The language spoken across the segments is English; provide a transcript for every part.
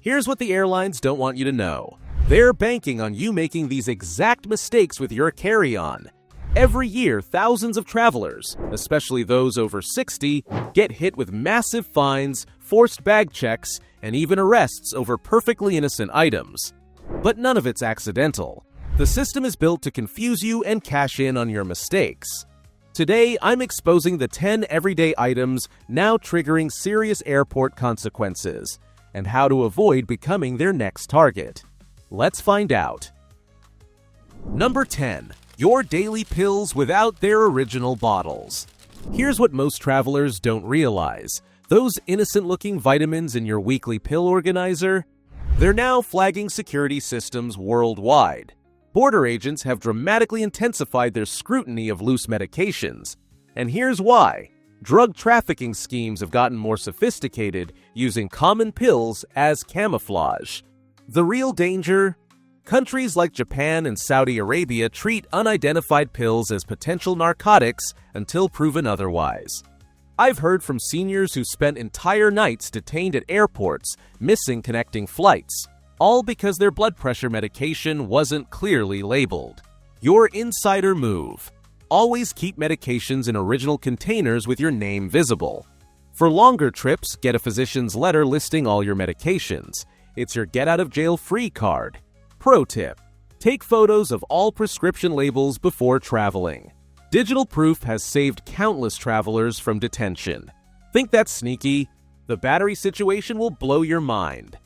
Here's what the airlines don't want you to know. They're banking on you making these exact mistakes with your carry-on. Every year, thousands of travelers, especially those over 60, get hit with massive fines, forced bag checks, and even arrests over perfectly innocent items. But none of it's accidental. The system is built to confuse you and cash in on your mistakes. Today, I'm exposing the 10 everyday items now triggering serious airport consequences, and how to avoid becoming their next target. Let's find out. Number 10. Your daily pills without their original bottles. Here's what most travelers don't realize. Those innocent-looking vitamins in your weekly pill organizer, they're now flagging security systems worldwide. Border agents have dramatically intensified their scrutiny of loose medications. And here's why. Drug trafficking schemes have gotten more sophisticated, using common pills as camouflage. The real danger? Countries like Japan and Saudi Arabia treat unidentified pills as potential narcotics until proven otherwise. I've heard from seniors who spent entire nights detained at airports, missing connecting flights, all because their blood pressure medication wasn't clearly labeled. Your insider move. Always keep medications in original containers with your name visible. For longer trips, get a physician's letter listing all your medications. It's your get-out-of-jail-free card. Pro tip: take photos of all prescription labels before traveling. Digital proof has saved countless travelers from detention. Think that's sneaky? The battery situation will blow your mind.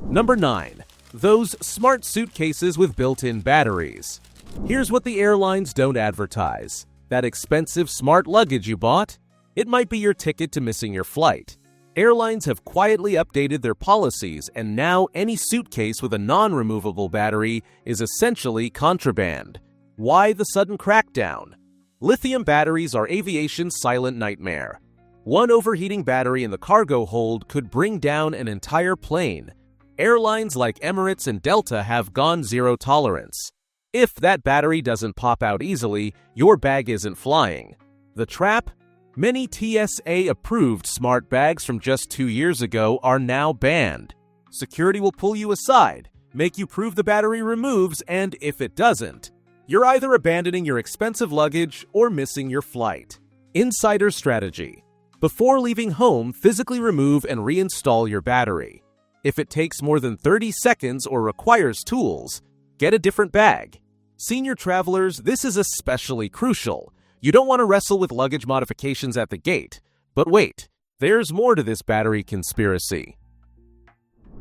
Number 9. Those smart suitcases with built-in batteries. Here's what the airlines don't advertise. That expensive smart luggage you bought? It might be your ticket to missing your flight. Airlines have quietly updated their policies, and now any suitcase with a non-removable battery is essentially contraband. Why the sudden crackdown? Lithium batteries are aviation's silent nightmare. One overheating battery in the cargo hold could bring down an entire plane. Airlines like Emirates and Delta have gone zero tolerance. If that battery doesn't pop out easily, your bag isn't flying. The trap? Many TSA-approved smart bags from just 2 years ago are now banned. Security will pull you aside, make you prove the battery removes, and if it doesn't, you're either abandoning your expensive luggage or missing your flight. Insider strategy. Before leaving home, physically remove and reinstall your battery. If it takes more than 30 seconds or requires tools, get a different bag. Senior travelers, this is especially crucial. You don't want to wrestle with luggage modifications at the gate. But wait, there's more to this battery conspiracy.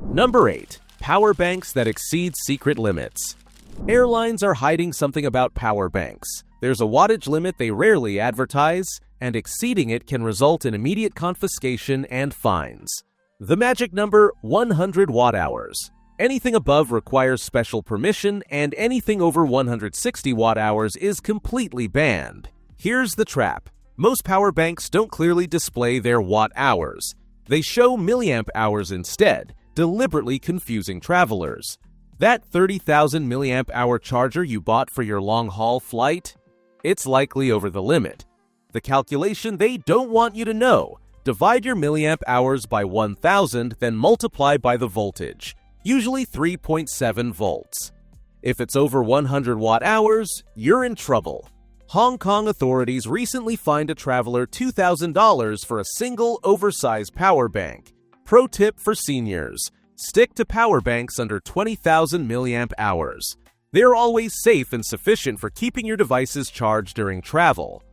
Number 8. Power banks that exceed secret limits. Airlines are hiding something about power banks. There's a wattage limit they rarely advertise, and exceeding it can result in immediate confiscation and fines. The magic number: 100 watt-hours. Anything above requires special permission, and anything over 160 watt-hours is completely banned. Here's the trap. Most power banks don't clearly display their watt-hours. They show milliamp hours instead, deliberately confusing travelers. That 30,000 milliamp hour charger you bought for your long-haul flight? It's likely over the limit. The calculation they don't want you to know: divide your milliamp hours by 1,000, then multiply by the voltage, usually 3.7 volts. If it's over 100 watt-hours, you're in trouble. Hong Kong authorities recently fined a traveler $2,000 for a single oversized power bank. Pro tip for seniors: stick to power banks under 20,000 milliamp hours. They're always safe and sufficient for keeping your devices charged during travel.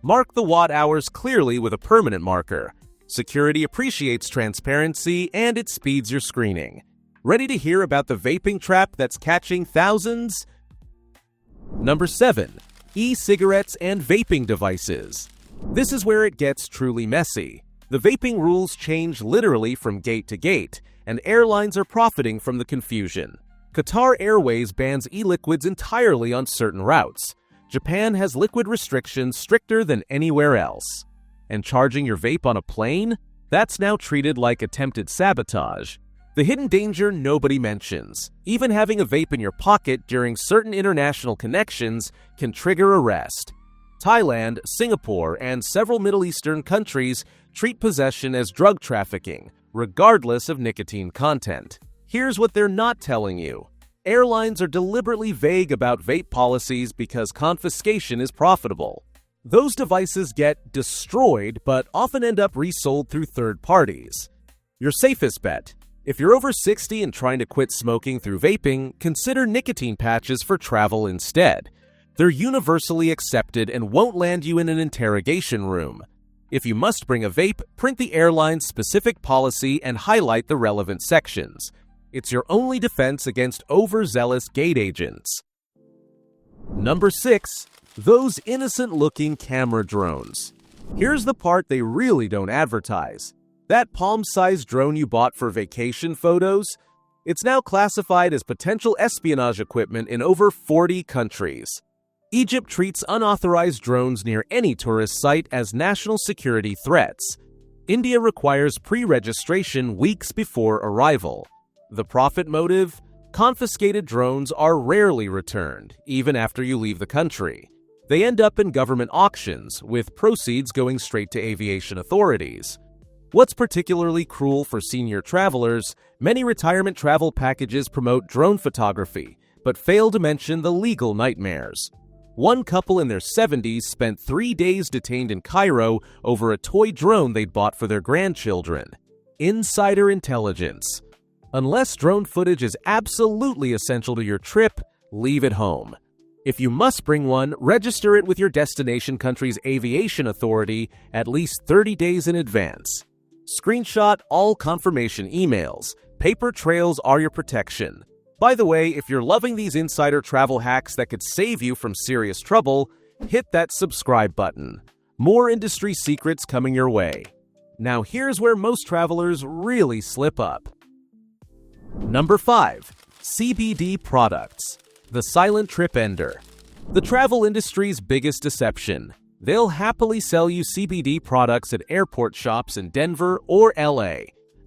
Mark the watt hours clearly with a permanent marker. Security appreciates transparency, and it speeds your screening. Ready to hear about the vaping trap that's catching thousands? Number 7. E-cigarettes and vaping devices. This is where it gets truly messy. The vaping rules change literally from gate to gate, and airlines are profiting from the confusion. Qatar Airways bans e-liquids entirely on certain routes. Japan has liquid restrictions stricter than anywhere else. And charging your vape on a plane? That's now treated like attempted sabotage. The hidden danger nobody mentions: even having a vape in your pocket during certain international connections can trigger arrest. Thailand, Singapore, and several Middle Eastern countries treat possession as drug trafficking, regardless of nicotine content. Here's what they're not telling you. Airlines are deliberately vague about vape policies because confiscation is profitable. Those devices get destroyed but often end up resold through third parties. Your safest bet: if you're over 60 and trying to quit smoking through vaping, consider nicotine patches for travel instead. They're universally accepted and won't land you in an interrogation room. If you must bring a vape, print the airline's specific policy and highlight the relevant sections. It's your only defense against overzealous gate agents. Number 6. Those innocent-looking camera drones. Here's the part they really don't advertise. That palm-sized drone you bought for vacation photos? It's now classified as potential espionage equipment in over 40 countries. Egypt treats unauthorized drones near any tourist site as national security threats. India requires pre-registration weeks before arrival. The profit motive? Confiscated drones are rarely returned, even after you leave the country. They end up in government auctions, with proceeds going straight to aviation authorities. What's particularly cruel for senior travelers, many retirement travel packages promote drone photography, but fail to mention the legal nightmares. One couple in their 70s spent 3 days detained in Cairo over a toy drone they'd bought for their grandchildren. Insider intelligence. Unless drone footage is absolutely essential to your trip, leave it home. If you must bring one, register it with your destination country's aviation authority at least 30 days in advance. Screenshot all confirmation emails. Paper trails are your protection. By the way, if you're loving these insider travel hacks that could save you from serious trouble, hit that subscribe button. More industry secrets coming your way. Now here's where most travelers really slip up. Number 5. CBD products. The silent trip ender. The travel industry's biggest deception. They'll happily sell you CBD products at airport shops in Denver or LA,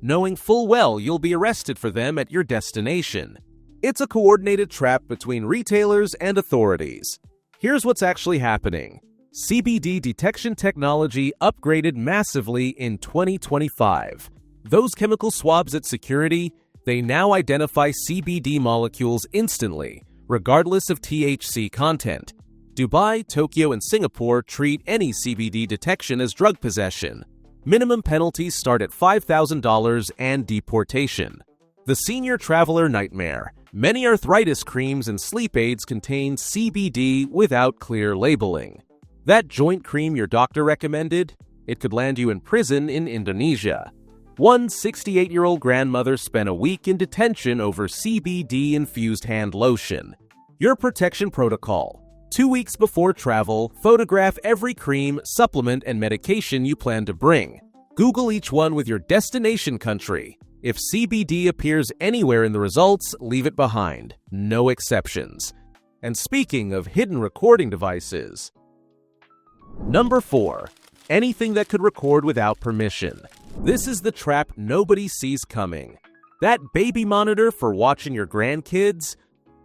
knowing full well you'll be arrested for them at your destination. It's a coordinated trap between retailers and authorities. Here's what's actually happening. CBD detection technology upgraded massively in 2025. Those chemical swabs at security, they now identify CBD molecules instantly, regardless of THC content. Dubai, Tokyo, and Singapore treat any CBD detection as drug possession. Minimum penalties start at $5,000 and deportation. The senior traveler nightmare. Many arthritis creams and sleep aids contain CBD without clear labeling. That joint cream your doctor recommended? It could land you in prison in Indonesia. One 68-year-old grandmother spent a week in detention over CBD-infused hand lotion. Your protection protocol. 2 weeks before travel, photograph every cream, supplement, and medication you plan to bring. Google each one with your destination country. If CBD appears anywhere in the results, leave it behind. No exceptions. And speaking of hidden recording devices. Number 4. Anything that could record without permission. This is the trap nobody sees coming. That baby monitor for watching your grandkids?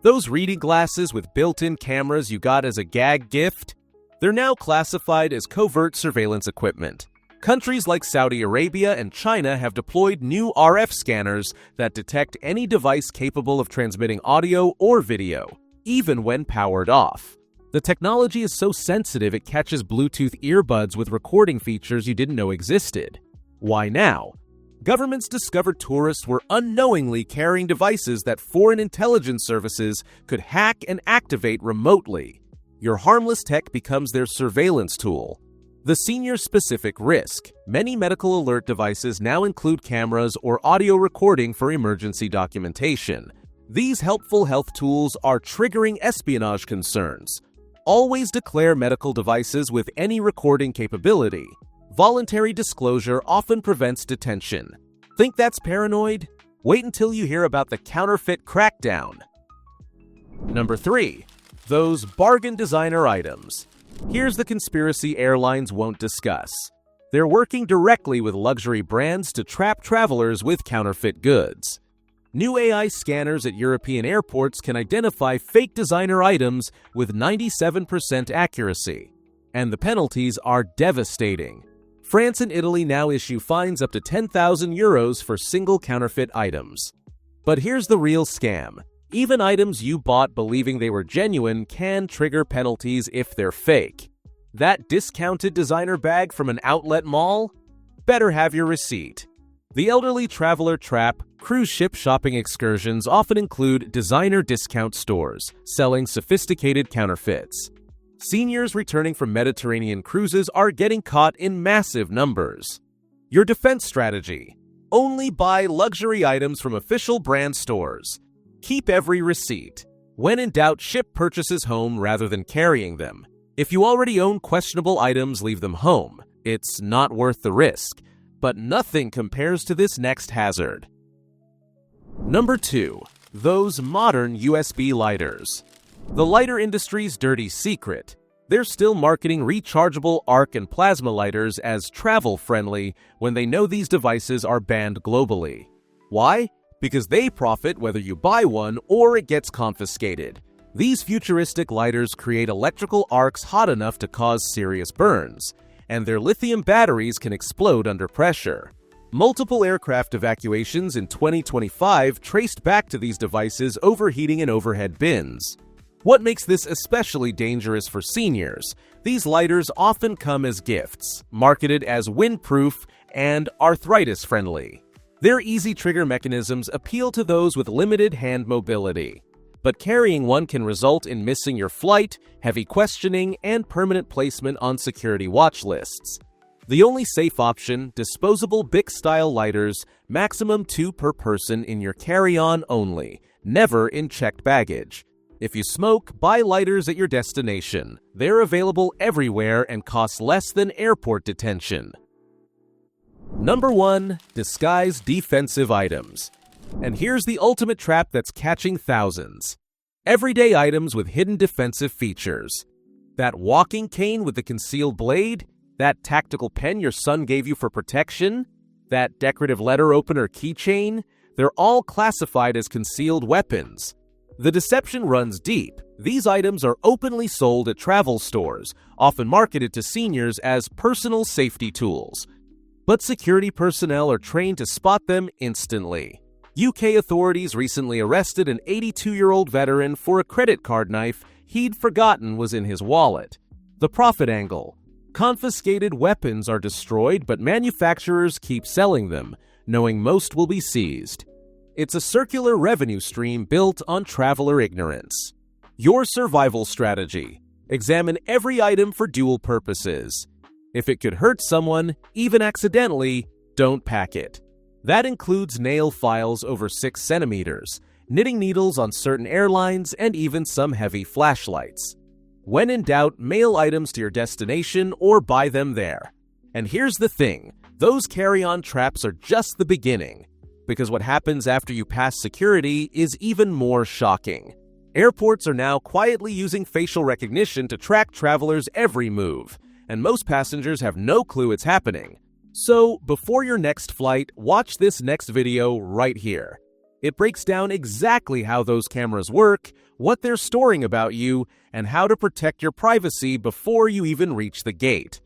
Those reading glasses with built-in cameras you got as a gag gift? They're now classified as covert surveillance equipment. Countries like Saudi Arabia and China have deployed new RF scanners that detect any device capable of transmitting audio or video, even when powered off. The technology is so sensitive it catches Bluetooth earbuds with recording features you didn't know existed. Why now? Governments discovered tourists were unknowingly carrying devices that foreign intelligence services could hack and activate remotely. Your harmless tech becomes their surveillance tool. The senior-specific risk. Many medical alert devices now include cameras or audio recording for emergency documentation. These helpful health tools are triggering espionage concerns. Always declare medical devices with any recording capability. Voluntary disclosure often prevents detention. Think that's paranoid? Wait until you hear about the counterfeit crackdown. Number 3. Those bargain designer items. Here's the conspiracy airlines won't discuss. They're working directly with luxury brands to trap travelers with counterfeit goods. New AI scanners at European airports can identify fake designer items with 97% accuracy. And the penalties are devastating. France and Italy now issue fines up to 10,000 euros for single counterfeit items. But here's the real scam. Even items you bought believing they were genuine can trigger penalties if they're fake. That discounted designer bag from an outlet mall? Better have your receipt. The elderly traveler trap. Cruise ship shopping excursions often include designer discount stores selling sophisticated counterfeits. Seniors returning from Mediterranean cruises are getting caught in massive numbers. Your defense strategy: only buy luxury items from official brand stores. Keep every receipt. When in doubt, ship purchases home rather than carrying them. If you already own questionable items, leave them home. It's not worth the risk. But nothing compares to this next hazard. Number 2. Those modern USB lighters. The lighter industry's dirty secret. They're still marketing rechargeable arc and plasma lighters as travel-friendly when they know these devices are banned globally. Why? Because they profit whether you buy one or it gets confiscated. These futuristic lighters create electrical arcs hot enough to cause serious burns, and their lithium batteries can explode under pressure. Multiple aircraft evacuations in 2025 traced back to these devices overheating in overhead bins. What makes this especially dangerous for seniors? These lighters often come as gifts, marketed as windproof and arthritis-friendly. Their easy trigger mechanisms appeal to those with limited hand mobility. But carrying one can result in missing your flight, heavy questioning, and permanent placement on security watch lists. The only safe option: disposable Bic-style lighters, maximum 2 per person in your carry-on only, never in checked baggage. If you smoke, buy lighters at your destination. They're available everywhere and cost less than airport detention. Number 1. Disguise defensive items. And here's the ultimate trap that's catching thousands. Everyday items with hidden defensive features. That walking cane with the concealed blade? That tactical pen your son gave you for protection? That decorative letter opener keychain? They're all classified as concealed weapons. The deception runs deep. These items are openly sold at travel stores, often marketed to seniors as personal safety tools. But security personnel are trained to spot them instantly. UK authorities recently arrested an 82-year-old veteran for a credit card knife he'd forgotten was in his wallet. The profit angle: confiscated weapons are destroyed, but manufacturers keep selling them, knowing most will be seized. It's a circular revenue stream built on traveler ignorance. Your survival strategy: examine every item for dual purposes. If it could hurt someone, even accidentally, don't pack it. That includes nail files over 6 centimeters, knitting needles on certain airlines, and even some heavy flashlights. When in doubt, mail items to your destination or buy them there. And here's the thing: those carry-on traps are just the beginning, because what happens after you pass security is even more shocking. Airports are now quietly using facial recognition to track travelers' every move, and most passengers have no clue it's happening. So, before your next flight, watch this next video right here. It breaks down exactly how those cameras work, what they're storing about you, and how to protect your privacy before you even reach the gate.